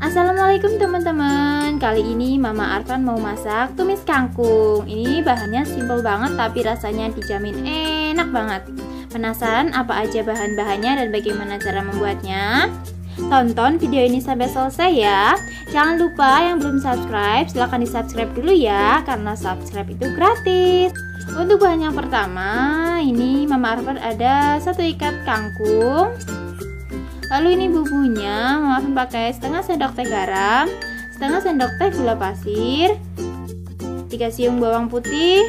Assalamualaikum teman-teman. Kali ini Mama Arfan mau masak tumis kangkung. Ini bahannya simple banget tapi rasanya dijamin enak banget. Penasaran apa aja bahan-bahannya dan bagaimana cara membuatnya? Tonton video ini sampai selesai ya. Jangan lupa yang belum subscribe silahkan di subscribe dulu ya, karena subscribe itu gratis. Untuk bahan yang pertama, ini Mama Arfan ada 1 ikat kangkung. Lalu ini bumbunya, Mama Arfan pakai setengah sendok teh garam, setengah sendok teh gula pasir, 3 siung bawang putih,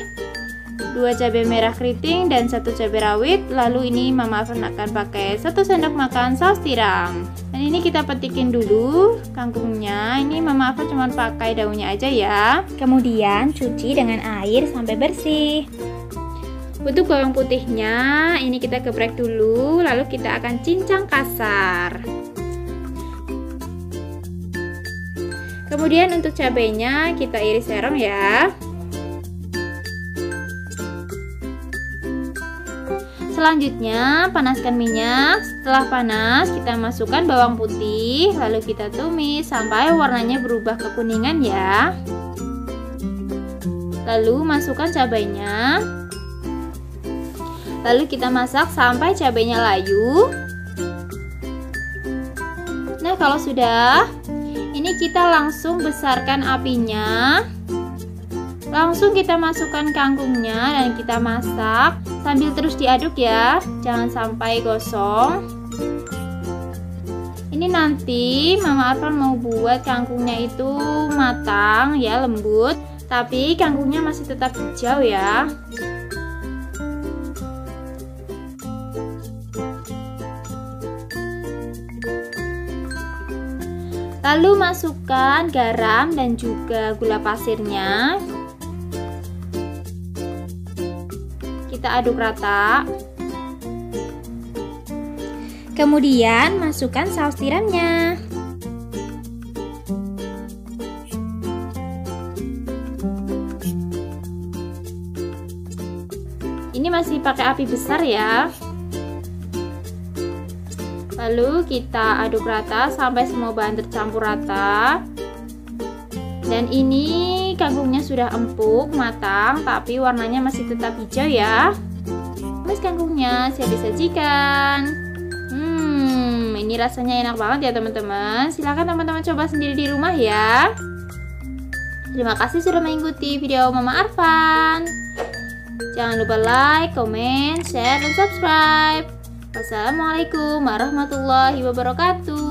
2 cabai merah keriting dan 1 cabai rawit. Lalu ini Mama Arfan akan pakai 1 sendok makan saus tiram. Dan ini kita petikin dulu kangkungnya. Ini Mama Arfan cuma pakai daunnya aja ya. Kemudian cuci dengan air sampai bersih. Untuk bawang putihnya ini kita geprek dulu, lalu kita akan cincang kasar. Kemudian untuk cabenya kita iris serong ya. Selanjutnya panaskan minyak. Setelah panas kita masukkan bawang putih, lalu kita tumis sampai warnanya berubah kekuningan ya. Lalu masukkan cabainya. Lalu kita masak sampai cabainya layu. Nah, kalau sudah, ini kita langsung besarkan apinya. Langsung kita masukkan kangkungnya dan kita masak sambil terus diaduk ya, jangan sampai gosong. Ini nanti Mama Arfan mau buat kangkungnya itu matang ya, lembut, tapi kangkungnya masih tetap hijau ya. Lalu masukkan garam dan juga gula pasirnya. Kita aduk rata. Kemudian masukkan saus tiramnya. Ini masih pakai api besar ya. Lalu kita aduk rata sampai semua bahan tercampur rata. Dan ini kangkungnya sudah empuk, matang, tapi warnanya masih tetap hijau ya. Tumis kangkungnya siap disajikan. Ini rasanya enak banget ya teman-teman. Silahkan teman-teman coba sendiri di rumah ya. Terima kasih sudah mengikuti video Mama Arfan. Jangan lupa like, comment, share, dan subscribe. Wassalamualaikum warahmatullahi wabarakatuh.